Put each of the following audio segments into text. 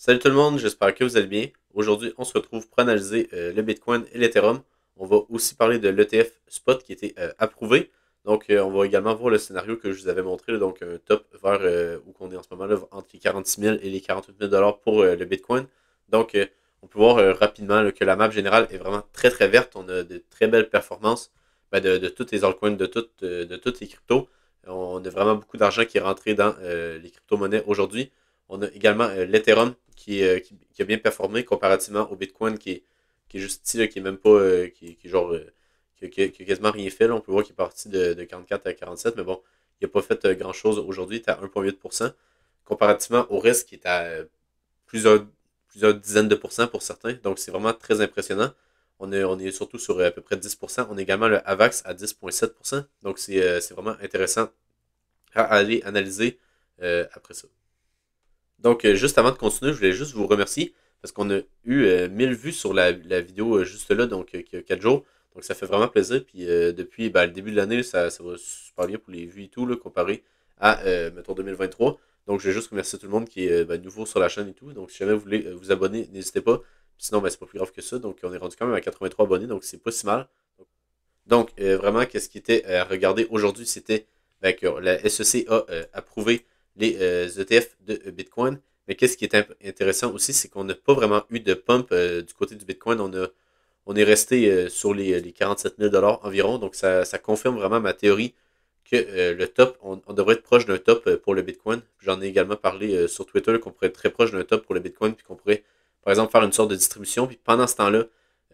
Salut tout le monde, j'espère que vous allez bien. Aujourd'hui, on se retrouve pour analyser le Bitcoin et l'Ethereum. On va aussi parler de l'ETF Spot qui a été approuvé. Donc, on va également voir le scénario que je vous avais montré, là, donc un top vers où on est en ce moment, là, entre les 46 000 et les 48 000 dollars pour le Bitcoin. Donc, on peut voir rapidement là, que la map générale est vraiment très très verte. On a de très belles performances de toutes les altcoins, de toutes les cryptos. On a vraiment beaucoup d'argent qui est rentré dans les crypto-monnaies aujourd'hui. On a également l'Ethereum qui a bien performé comparativement au Bitcoin qui est juste ici, là, qui est même pas, qui est genre, qui a quasiment rien fait. Là. On peut voir qu'il est parti de 44 à 47, mais bon, il n'a pas fait grand-chose aujourd'hui. Il est à 1,8%. Comparativement au reste qui est à plusieurs, plusieurs dizaines de pourcents pour certains. Donc, c'est vraiment très impressionnant. On est surtout sur à peu près 10%. On a également le AVAX à 10,7%. Donc, c'est vraiment intéressant à aller analyser après ça. Donc, juste avant de continuer, je voulais juste vous remercier parce qu'on a eu 1000 vues sur la vidéo juste là, donc qui a 4 jours. Donc, ça fait vraiment plaisir. Puis, depuis le début de l'année, ça va super bien pour les vues et tout, là, comparé à, mettons, 2023. Donc, je vais juste remercier tout le monde qui est nouveau sur la chaîne et tout. Donc, si jamais vous voulez vous abonner, n'hésitez pas. Puis sinon, c'est pas plus grave que ça. Donc, on est rendu quand même à 83 abonnés, donc c'est pas si mal. Donc, vraiment, qu'est-ce qui était à regarder aujourd'hui, c'était que la SEC a approuvé les ETF de Bitcoin. Mais qu'est-ce qui est intéressant aussi, c'est qu'on n'a pas vraiment eu de pump du côté du Bitcoin. On est resté sur les 47 000 environ. Donc, ça confirme vraiment ma théorie que le top, on devrait être proche d'un top pour le Bitcoin. J'en ai également parlé sur Twitter qu'on pourrait être très proche d'un top pour le Bitcoin, puis qu'on pourrait, par exemple, faire une sorte de distribution. Puis pendant ce temps-là,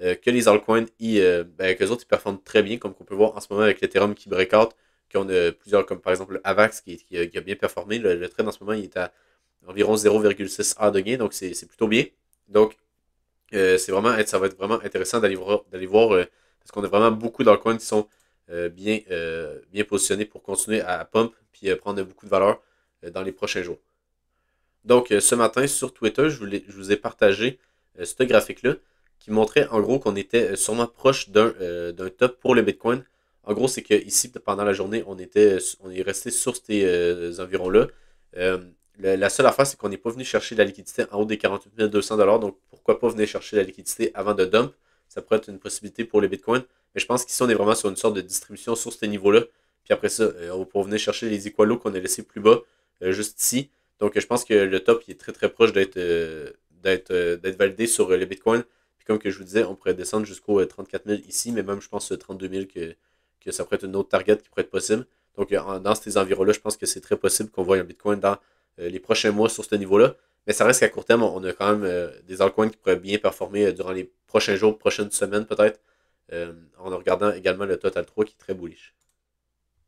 que les altcoins, qu'eux autres, ils performent très bien, comme on peut voir en ce moment avec l'Ethereum qui breakout, qu'on a plusieurs, comme par exemple le AVAX qui a bien performé. Le trade en ce moment, il est à environ 0,6 heures de gain, donc c'est plutôt bien. Donc, ça va être vraiment intéressant d'aller voir parce qu'on a vraiment beaucoup d'altcoins qui sont bien positionnés pour continuer à pump puis prendre beaucoup de valeur dans les prochains jours. Donc, ce matin, sur Twitter, je vous ai partagé ce graphique-là qui montrait en gros qu'on était sûrement proche d'un top pour le Bitcoin. En gros, c'est que ici, pendant la journée, on est resté sur ces environs-là. Euh, la seule affaire, c'est qu'on n'est pas venu chercher la liquidité en haut des 48 200 $. Donc, pourquoi pas venir chercher la liquidité avant de dump? Ça pourrait être une possibilité pour le Bitcoin. Mais je pense qu'ici, on est vraiment sur une sorte de distribution sur ce niveau-là. Puis après ça, on va pouvoir venir chercher les equalos qu'on a laissés plus bas, juste ici. Donc, je pense que le top il est très très proche d'être validé sur le Bitcoin. Puis comme que je vous disais, on pourrait descendre jusqu'au 34 000 ici, mais même je pense 32 000 que ça pourrait être une autre target qui pourrait être possible. Donc, dans ces environs-là, je pense que c'est très possible qu'on voit un Bitcoin dans les prochains mois sur ce niveau-là. Mais ça reste qu'à court terme, on a quand même des altcoins qui pourraient bien performer durant les prochains jours, prochaines semaines peut-être, en regardant également le Total 3 qui est très bullish.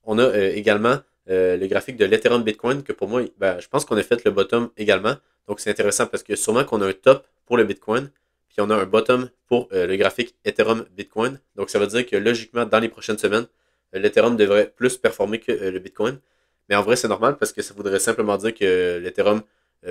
On a également le graphique de l'Ethereum Bitcoin que pour moi, je pense qu'on a fait le bottom également. Donc c'est intéressant parce que sûrement qu'on a un top pour le Bitcoin, puis on a un bottom pour le graphique Ethereum Bitcoin. Donc ça veut dire que logiquement, dans les prochaines semaines, l'Ethereum devrait plus performer que le Bitcoin. Mais en vrai, c'est normal parce que ça voudrait simplement dire que l'Ethereum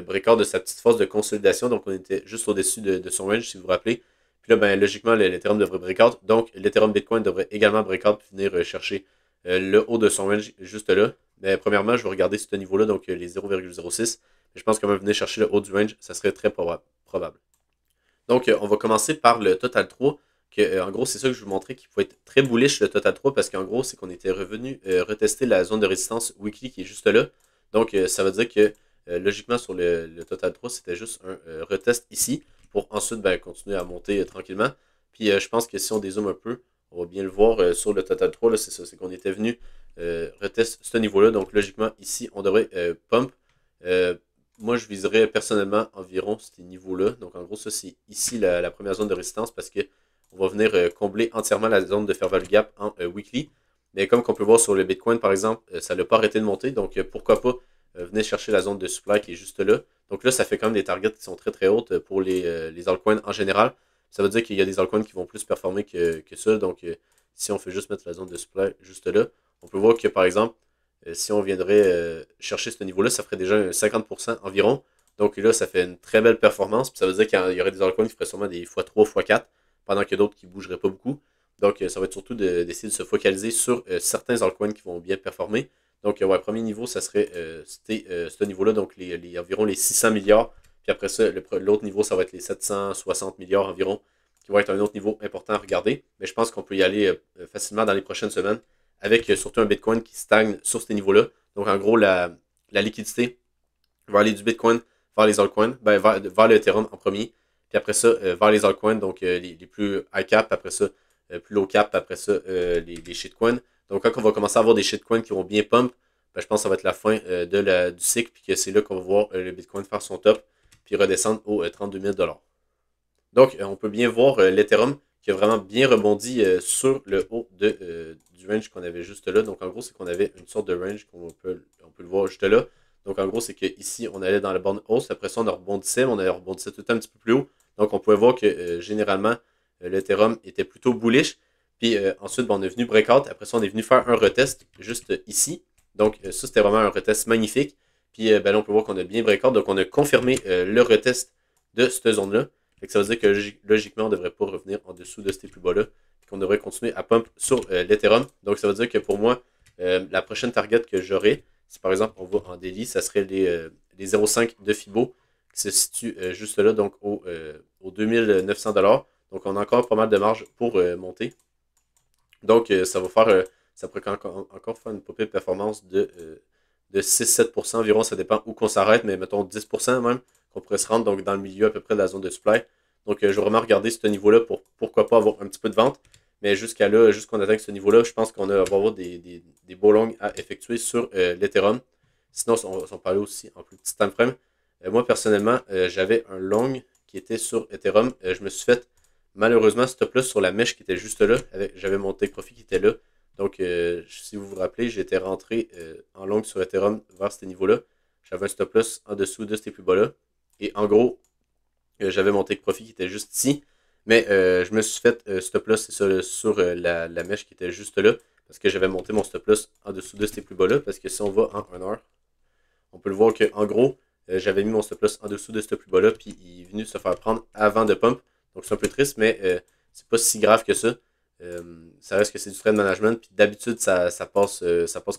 breakout de sa petite phase de consolidation. Donc on était juste au-dessus de son range, si vous vous rappelez. Puis là, logiquement, l'Ethereum devrait breakout. Donc l'Ethereum Bitcoin devrait également breakout puis venir chercher le haut de son range juste là. Mais premièrement, je vais regarder ce niveau-là, donc les 0,06. Mais je pense qu'on va venir chercher le haut du range, ça serait très probable. Donc, on va commencer par le Total 3, que en gros, c'est ça que je vous montrais qui pouvait être très bullish le Total 3, parce qu'en gros, c'est qu'on était revenu retester la zone de résistance weekly qui est juste là. Donc, ça veut dire que logiquement, sur le Total 3, c'était juste un retest ici, pour ensuite continuer à monter tranquillement. Puis, je pense que si on dézoome un peu, on va bien le voir sur le Total 3, là, c'est ça, c'est qu'on était venu retester ce niveau-là. Donc, logiquement, ici, on devrait pump. Euh, Moi, je viserais personnellement environ ces niveaux-là. Donc, en gros, ça, c'est ici la première zone de résistance parce que on va venir combler entièrement la zone de fair value gap en weekly. Mais comme on peut voir sur le Bitcoin, par exemple, ça n'a pas arrêté de monter. Donc, pourquoi pas venir chercher la zone de supply qui est juste là. Donc là, ça fait quand même des targets qui sont très très hautes pour les altcoins en général. Ça veut dire qu'il y a des altcoins qui vont plus performer que ça. Donc, si on fait juste mettre la zone de supply juste là, on peut voir que par exemple, si on viendrait chercher ce niveau-là, ça ferait déjà un 50% environ. Donc là, ça fait une très belle performance. Puis ça veut dire qu'il y aurait des altcoins qui feraient sûrement des x3, x4, pendant que d'autres qui ne bougeraient pas beaucoup. Donc ça va être surtout d'essayer de se focaliser sur certains altcoins qui vont bien performer. Donc ouais, premier niveau, ça serait ce niveau-là, donc environ les 600 milliards. Puis après ça, l'autre niveau, ça va être les 760 milliards environ, qui va être un autre niveau important à regarder. Mais je pense qu'on peut y aller facilement dans les prochaines semaines, avec surtout un Bitcoin qui stagne sur ces niveaux-là. Donc en gros, la liquidité va aller du Bitcoin vers les altcoins, vers le Ethereum en premier, puis après ça, vers les altcoins, donc les plus high cap, après ça, plus low cap, après ça, les shitcoins. Donc quand on va commencer à avoir des shitcoins qui vont bien pump, ben, je pense que ça va être la fin du cycle, puis que c'est là qu'on va voir le Bitcoin faire son top, puis redescendre aux 32 000 $. Donc on peut bien voir l'Ethereum qui a vraiment bien rebondi sur le haut du range qu'on avait juste là. Donc en gros, c'est qu'on avait une sorte de range on peut le voir juste là. Donc en gros, c'est qu'ici, on allait dans la borne hausse. Après ça, on rebondissait, mais on rebondissait tout le temps un petit peu plus haut. Donc on pouvait voir que généralement, l'Ethereum était plutôt bullish. Puis ensuite, ben, on est venu breakout. Après ça, on est venu faire un retest juste ici. Donc ça, c'était vraiment un retest magnifique. Puis ben, là, on peut voir qu'on a bien breakout. Donc on a confirmé le retest de cette zone-là. Ça veut dire que logiquement, on ne devrait pas revenir en dessous de ces plus bas-là. Qu'on devrait continuer à pump sur l'Ethereum. Donc ça veut dire que pour moi, la prochaine target que j'aurai, si par exemple on va en daily, ça serait les 0,5 de Fibo qui se situe juste là, donc aux 2900 $. Donc on a encore pas mal de marge pour monter. Donc ça va faire, ça pourrait encore faire une pop-up performance de 6-7% environ, ça dépend où qu'on s'arrête, mais mettons 10% même, qu'on pourrait se rendre donc dans le milieu à peu près de la zone de supply. Donc je vais vraiment regarder ce niveau-là pour pourquoi pas avoir un petit peu de vente. Mais jusqu'à là, jusqu'on atteigne ce niveau-là, je pense qu'on va avoir des beaux longs à effectuer sur l'Ethereum. Sinon, on parlait aussi en plus petit time frame. Moi, personnellement, j'avais un long qui était sur Ethereum. Je me suis fait malheureusement stop loss sur la mèche qui était juste là. J'avais mon take profit qui était là. Donc, si vous vous rappelez, j'étais rentré en long sur Ethereum vers ce niveau-là. J'avais un stop loss en dessous de ces plus bas-là. Et en gros, j'avais mon take profit qui était juste ici. Mais je me suis fait stop loss sur la mèche qui était juste là. Parce que j'avais monté mon stop loss en dessous de ces plus bas-là. Parce que si on va en 1 heure, on peut le voir qu'en gros, j'avais mis mon stop loss en dessous de ce plus bas-là. Puis il est venu se faire prendre avant de pump. Donc c'est un peu triste, mais c'est pas si grave que ça. Ça reste que c'est du trade management. Puis d'habitude, ça passe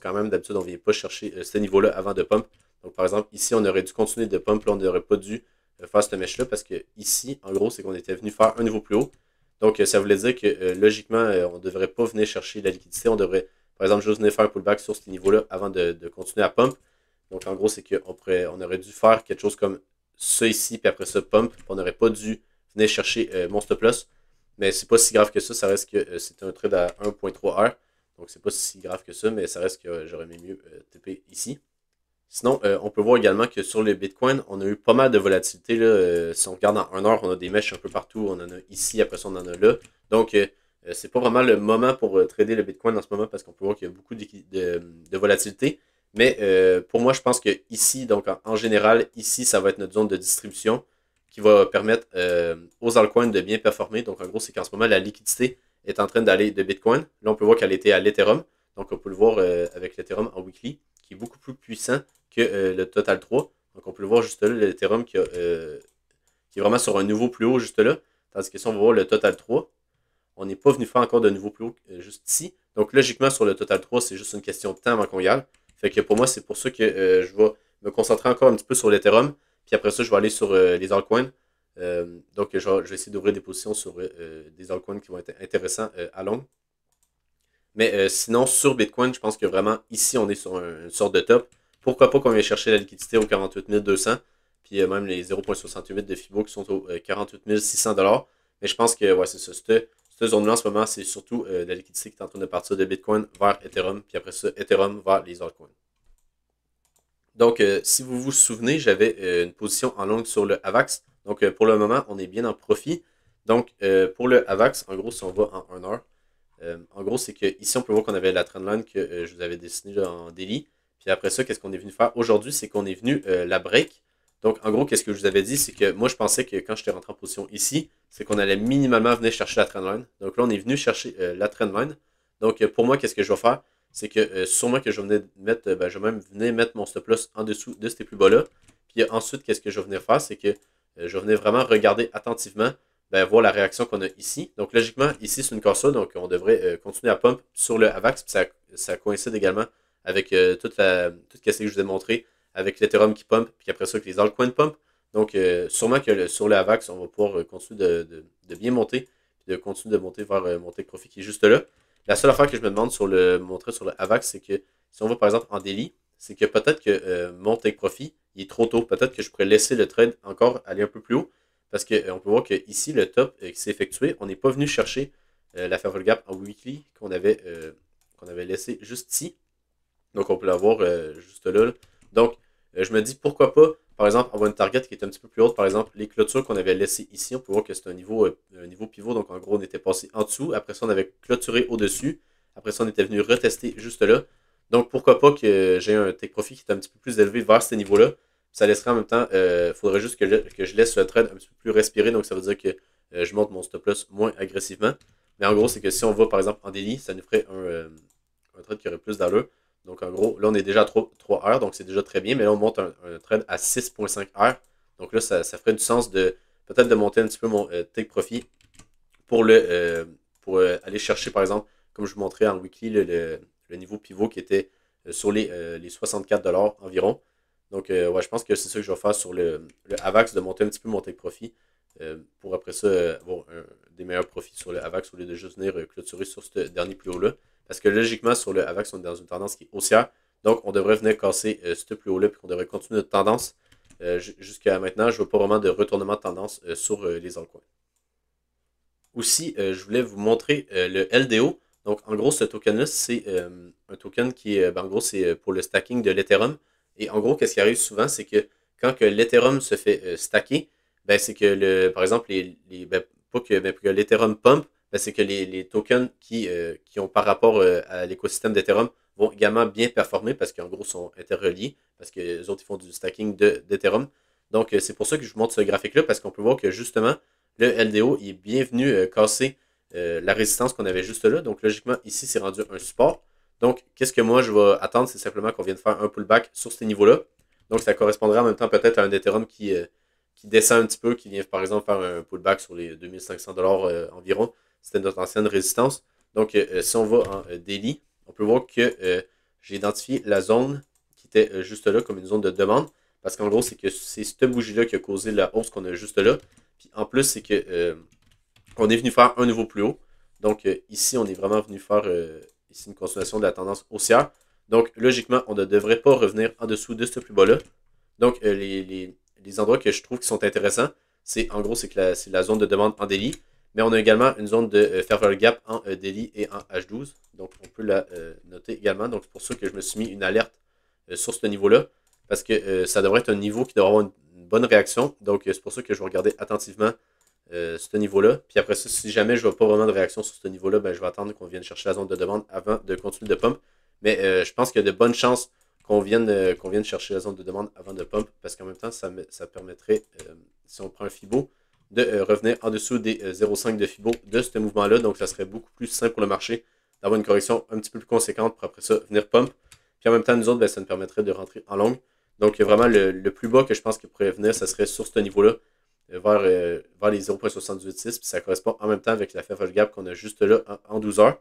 quand même. D'habitude, on ne vient pas chercher ce niveau-là avant de pump. Donc par exemple, ici, on aurait dû continuer de pump. Là, on n'aurait pas dû faire cette mèche-là parce que ici, en gros, c'est qu'on était venu faire un niveau plus haut. Donc ça voulait dire que logiquement, on ne devrait pas venir chercher la liquidité. On devrait, par exemple, juste venir faire un pullback sur ce niveau-là avant de continuer à pump. Donc en gros, c'est qu'on aurait dû faire quelque chose comme ça ici, puis après ça, pump. On n'aurait pas dû venir chercher mon stop loss. Mais c'est pas si grave que ça. Ça reste que c'est un trade à 1.3 heures. Donc c'est pas si grave que ça, mais ça reste que j'aurais aimé mieux TP ici. Sinon, on peut voir également que sur le Bitcoin, on a eu pas mal de volatilité. Là. Si on regarde en 1 heure, on a des mèches un peu partout. On en a ici, après ça, on en a là. Donc, c'est pas vraiment le moment pour trader le Bitcoin en ce moment parce qu'on peut voir qu'il y a beaucoup de volatilité. Mais pour moi, je pense que ici, donc en général, ici, ça va être notre zone de distribution qui va permettre aux altcoins de bien performer. Donc, en gros, c'est qu'en ce moment, la liquidité est en train d'aller de Bitcoin. Là, on peut voir qu'elle était à l'Ethereum. Donc, on peut le voir avec l'Ethereum en weekly, qui est beaucoup plus puissant que le Total 3. Donc, on peut le voir juste là, l'Ethereum qui est vraiment sur un niveau plus haut juste là. Tandis que si on va voir le Total 3, on n'est pas venu faire encore de nouveau plus haut juste ici. Donc, logiquement, sur le Total 3, c'est juste une question de temps avant qu'on y aille. Fait que pour moi, c'est pour ça que je vais me concentrer encore un petit peu sur l'Ethereum. Puis après ça, je vais aller sur les altcoins. Donc, je vais essayer d'ouvrir des positions sur des altcoins qui vont être intéressants à long. Mais sinon, sur Bitcoin, je pense que vraiment, ici, on est sur une sorte de top. Pourquoi pas qu'on vienne chercher la liquidité aux 48 200, puis même les 0.68 de Fibo qui sont aux 48 600 $. Mais je pense que ouais, c'est ça. Cette zone-là, en ce moment, c'est surtout la liquidité qui est en train de partir de Bitcoin vers Ethereum, puis après ça, Ethereum vers les altcoins. Donc, si vous vous souvenez, j'avais une position en long sur le AVAX. Donc, pour le moment, on est bien en profit. Donc, pour le AVAX, en gros, si on va en 1 heure, en gros, c'est qu'ici, on peut voir qu'on avait la trendline que je vous avais dessinée là, en daily. Puis après ça, qu'est-ce qu'on est venu faire aujourd'hui? C'est qu'on est venu la break. Donc, en gros, qu'est-ce que je vous avais dit? C'est que moi, je pensais que quand j'étais rentré en position ici, c'est qu'on allait minimalement venir chercher la trendline. Donc là, on est venu chercher la trendline. Donc, pour moi, qu'est-ce que je vais faire? C'est que sûrement que je vais venir mettre, je vais même venir mettre mon stop loss en dessous de ces plus bas-là. Puis ensuite, qu'est-ce que je vais venir faire? C'est que je vais venir vraiment regarder attentivement, voir la réaction qu'on a ici. Donc, logiquement, ici, c'est une cassure. Donc, on devrait continuer à pump sur le AVAX. Puis ça coïncide également avec tout ce que je vous ai montré, avec l'Ethereum qui pump, puis après ça, que les altcoins pump. Donc, sûrement que sur le AVAX, on va pouvoir continuer de bien monter, puis de continuer de monter vers mon take profit qui est juste là. La seule affaire que je me demande sur montrer sur le AVAX, c'est que si on va par exemple en daily, c'est que peut-être que mon take profit, il est trop tôt. Peut-être que je pourrais laisser le trade encore aller un peu plus haut. Parce qu'on peut voir que ici, le top qui s'est effectué, on n'est pas venu chercher la Fairwell Gap en weekly qu'on avait laissé juste ici. Donc, on peut l'avoir juste là, là. Donc, je me dis pourquoi pas, par exemple, avoir une target qui est un petit peu plus haute. Par exemple, les clôtures qu'on avait laissées ici, on peut voir que c'est un niveau pivot. Donc, en gros, on était passé en dessous. Après ça, on avait clôturé au-dessus. Après ça, on était venu retester juste là. Donc, pourquoi pas que j'ai un take profit qui est un petit peu plus élevé vers ce niveau-là. Ça laisserait en même temps, il faudrait juste que je laisse le trade un petit peu plus respirer. Donc, ça veut dire que je monte mon stop loss moins agressivement. Mais en gros, c'est que si on va, par exemple, en daily, ça nous ferait un trade qui aurait plus d'allure. Donc, en gros, là, on est déjà à 3 heures, donc c'est déjà très bien. Mais là, on monte un trade à 6,5 heures. Donc là, ça ferait du sens de peut-être de monter un petit peu mon take profit pour aller chercher, par exemple, comme je vous montrais en weekly, le niveau pivot qui était sur les 64$ environ. Donc, ouais, je pense que c'est ça que je vais faire sur le AVAX, de monter un petit peu mon take profit pour après ça avoir des meilleurs profits sur le AVAX au lieu de juste venir clôturer sur ce dernier plus haut-là. Parce que logiquement, sur le AVAX, on est dans une tendance qui est haussière. Donc, on devrait venir casser ce plus haut-là, puis qu'on devrait continuer notre tendance. Jusqu'à maintenant, je ne vois pas vraiment de retournement de tendance sur les altcoins. Aussi, je voulais vous montrer le LDO. Donc, en gros, ce token-là, c'est un token qui est, en gros, c'est pour le stacking de l'Ethereum. Et en gros, qu'est-ce qui arrive souvent, c'est que quand que l'Ethereum se fait stacker, ben, c'est que, par exemple, pas que l'Ethereum pump, ben, c'est que les tokens qui ont par rapport à l'écosystème d'Ethereum vont également bien performer parce qu'en gros, sont interreliés, parce que les autres, ils font du stacking d'Ethereum. Donc, c'est pour ça que je vous montre ce graphique-là, parce qu'on peut voir que justement, le LDO est bienvenu casser la résistance qu'on avait juste là. Donc, logiquement, ici, c'est rendu un support. Donc, qu'est-ce que moi, je vais attendre? C'est simplement qu'on vienne faire un pullback sur ces niveaux-là. Donc, ça correspondrait en même temps peut-être à un Ethereum qui descend un petit peu, qui vient par exemple faire un pullback sur les 2500$ environ. C'était notre ancienne résistance. Donc, si on va en daily, on peut voir que j'ai identifié la zone qui était juste là comme une zone de demande. Parce qu'en gros, c'est que c'est cette bougie-là qui a causé la hausse qu'on a juste là. Puis en plus, c'est que on est venu faire un niveau plus haut. Donc ici, on est vraiment venu faire ici une continuation de la tendance haussière. Donc logiquement, on ne devrait pas revenir en dessous de ce plus bas-là. Donc les endroits que je trouve qui sont intéressants, c'est en gros, c'est la zone de demande en daily. Mais on a également une zone de Fairwell Gap en daily et en H12. Donc on peut la noter également. Donc c'est pour ça que je me suis mis une alerte sur ce niveau-là. Parce que ça devrait être un niveau qui devrait avoir une bonne réaction. Donc c'est pour ça que je vais regarder attentivement ce niveau-là. Puis après ça, si jamais je ne vois pas vraiment de réaction sur ce niveau-là, ben, je vais attendre qu'on vienne chercher la zone de demande avant de continuer de pump. Mais je pense qu'il y a de bonnes chances qu'on vienne chercher la zone de demande avant de pump, parce qu'en même temps, ça permettrait, si on prend un FIBO, de revenir en dessous des 0,5 de FIBO de ce mouvement-là. Donc ça serait beaucoup plus simple pour le marché d'avoir une correction un petit peu plus conséquente pour après ça venir pump. Puis en même temps, nous autres, ben, ça nous permettrait de rentrer en longue. Donc vraiment, le plus bas que je pense qu'il pourrait venir, ça serait sur ce niveau-là, vers les 0,786. Puis ça correspond en même temps avec la Fairwell Gap qu'on a juste là en 12 heures.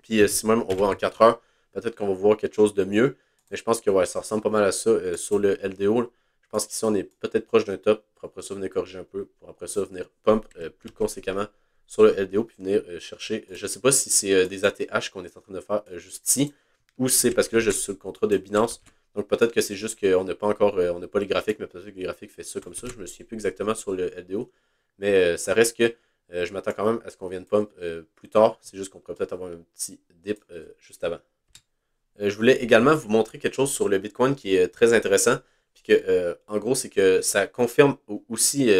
Puis si même on va en 4 heures, peut-être qu'on va voir quelque chose de mieux. Mais je pense que ouais, ça ressemble pas mal à ça sur le LDO. Je pense qu'ici, on est peut-être proche d'un top pour après ça venir corriger un peu, pour après ça venir pump plus conséquemment sur le LDO, puis venir chercher. Je ne sais pas si c'est des ATH qu'on est en train de faire juste ici, ou si c'est parce que là, je suis sur le contrat de Binance. Donc peut-être que c'est juste qu'on n'a pas encore, on n'a pas les graphiques, mais peut-être que les graphiques fait ça comme ça. Je me souviens plus exactement sur le LDO. Mais ça reste que je m'attends quand même à ce qu'on vienne pump plus tard. C'est juste qu'on pourrait peut-être avoir un petit dip juste avant. Je voulais également vous montrer quelque chose sur le Bitcoin qui est très intéressant. Puis que, en gros, c'est que ça confirme aussi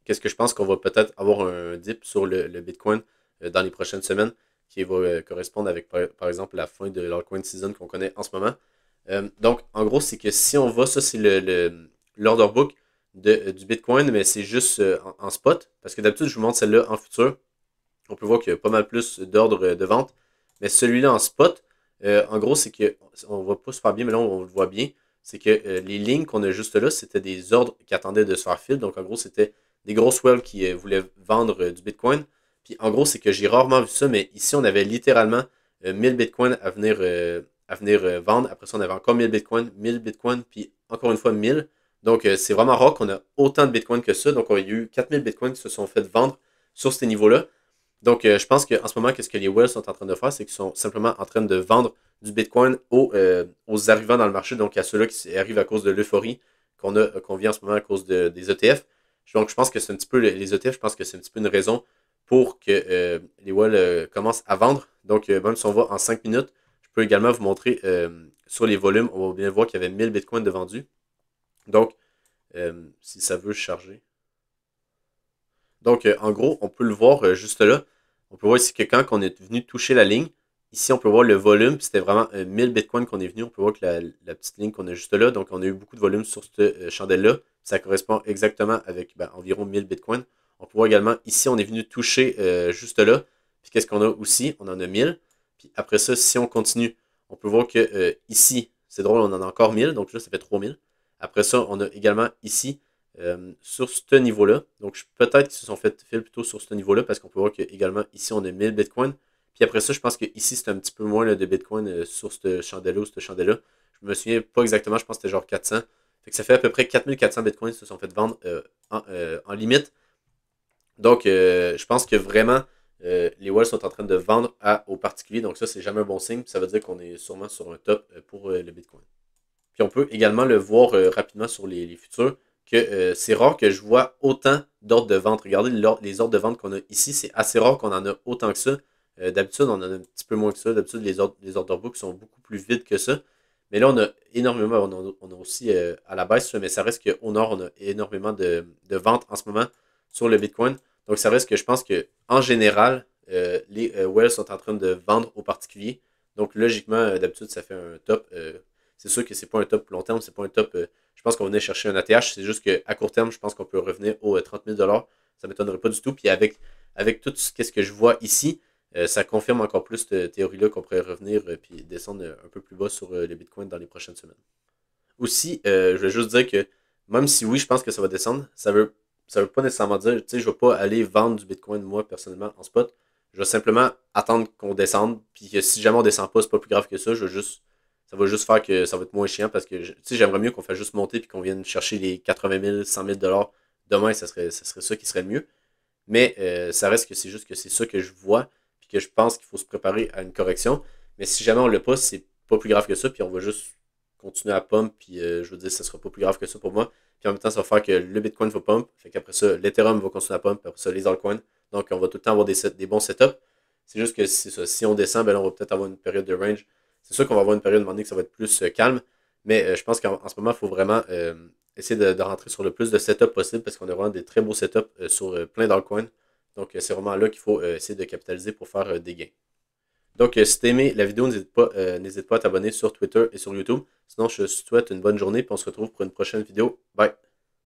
qu'est-ce que je pense qu'on va peut-être avoir un dip sur le Bitcoin dans les prochaines semaines, qui va correspondre avec, par exemple, la fin de l'altcoin season qu'on connaît en ce moment. Donc, en gros, c'est que si on va, ça c'est l'order book du Bitcoin, mais c'est juste en spot. Parce que d'habitude, je vous montre celle-là en futur. On peut voir qu'il y a pas mal plus d'ordres de vente. Mais celui-là en spot, en gros, c'est qu'on ne voit pas super bien, mais là, on le voit bien. C'est que les lignes qu'on a juste là, c'était des ordres qui attendaient de se faire fill. Donc, en gros, c'était des grosses whales qui voulaient vendre du Bitcoin. Puis, en gros, c'est que j'ai rarement vu ça, mais ici, on avait littéralement 1000 Bitcoins à venir vendre. Après ça, on avait encore 1000 Bitcoins, puis encore une fois 1000. Donc, c'est vraiment rare qu'on a autant de Bitcoin que ça. Donc, il y a eu 4000 Bitcoins qui se sont fait vendre sur ces niveaux-là. Donc, je pense qu'en ce moment, qu'est-ce que les whales sont en train de faire, c'est qu'ils sont simplement en train de vendre du Bitcoin aux arrivants dans le marché, donc à ceux-là qui arrivent à cause de l'euphorie qu'on vit en ce moment à cause des ETF. Donc, je pense que c'est un petit peu les ETF, je pense que c'est un petit peu une raison pour que les whales commencent à vendre. Donc, même si on va en 5 minutes, je peux également vous montrer sur les volumes, on va bien voir qu'il y avait 1000 Bitcoins de vendus. Donc, si ça veut charger. Donc, en gros, on peut le voir juste là. On peut voir ici que quand on est venu toucher la ligne, ici, on peut voir le volume. C'était vraiment 1000 bitcoins qu'on est venu. On peut voir que la petite ligne qu'on a juste là, donc on a eu beaucoup de volume sur cette chandelle-là. Ça correspond exactement avec environ 1000 bitcoins. On peut voir également, ici, on est venu toucher juste là. Puis qu'est-ce qu'on a aussi? On en a 1000. Puis après ça, si on continue, on peut voir que ici, c'est drôle, on en a encore 1000. Donc là, ça fait 3000. Après ça, on a également ici sur ce niveau-là. Donc, peut-être qu'ils se sont fait filer plutôt sur ce niveau-là parce qu'on peut voir qu'également ici, on a 1000 bitcoins. Puis après ça, je pense que ici c'est un petit peu moins là, de bitcoin sur cette chandelle-là ou cette chandelle-là. Je me souviens pas exactement, je pense que c'était genre 400. Fait que ça fait à peu près 4400 bitcoins qui se sont fait vendre en limite. Donc, je pense que vraiment, les whales sont en train de vendre aux particuliers. Donc, ça, c'est jamais un bon signe. Ça veut dire qu'on est sûrement sur un top pour le bitcoin. Puis on peut également le voir rapidement sur les futurs, que c'est rare que je vois autant d'ordres de vente. Regardez les ordres de vente qu'on a ici, c'est assez rare qu'on en a autant que ça. D'habitude, on en a un petit peu moins que ça. D'habitude, les ordres book sont beaucoup plus vides que ça. Mais là, on a énormément, on a aussi à la baisse, mais ça reste qu'au nord, on a énormément de ventes en ce moment sur le Bitcoin. Donc, ça reste que je pense que en général, les whales sont en train de vendre aux particuliers. Donc, logiquement, d'habitude, ça fait un top. C'est sûr que c'est pas un top long terme, c'est pas un top. Je pense qu'on venait chercher un ATH. C'est juste qu'à court terme, je pense qu'on peut revenir aux 30 000 $. Ça m'étonnerait pas du tout. Puis avec tout ce que je vois ici, ça confirme encore plus cette théorie-là qu'on pourrait revenir puis descendre un peu plus bas sur les bitcoins dans les prochaines semaines. Aussi, je vais juste dire que même si oui, je pense que ça va descendre, ça veut pas nécessairement dire, tu sais, je vais pas aller vendre du bitcoin moi personnellement en spot. Je vais simplement attendre qu'on descende, puis que si jamais on descend pas, c'est pas plus grave que ça. Ça va juste faire que ça va être moins chiant parce que, tu sais, j'aimerais mieux qu'on fasse juste monter puis qu'on vienne chercher les 80 000, 100 000 $. Demain, ça serait ça qui serait le mieux. Mais ça reste que c'est juste que c'est ça que je vois, puis que je pense qu'il faut se préparer à une correction. Mais si jamais on l'a pas, c'est pas plus grave que ça, puis on va juste continuer à pump, puis je veux dire, ça sera pas plus grave que ça pour moi. Puis en même temps, ça va faire que le Bitcoin va pump, fait qu'après ça, l'Ethereum va continuer à pump, puis après ça, les altcoins. Donc on va tout le temps avoir des bons setups. C'est juste que c'est ça. Si on descend, ben là, on va peut-être avoir une période de range. C'est sûr qu'on va avoir une période à un moment donné que ça va être plus calme, mais je pense qu'en ce moment, il faut vraiment essayer de rentrer sur le plus de setups possible parce qu'on a vraiment des très beaux setups sur plein d'altcoins. Donc, c'est vraiment là qu'il faut essayer de capitaliser pour faire des gains. Donc, si t'as aimé la vidéo, n'hésite pas à t'abonner sur Twitter et sur YouTube. Sinon, je te souhaite une bonne journée et on se retrouve pour une prochaine vidéo. Bye!